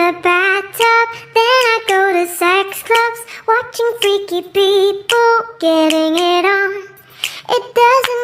the bathtub, then I go to sex clubs, watching freaky people getting it on. It doesn't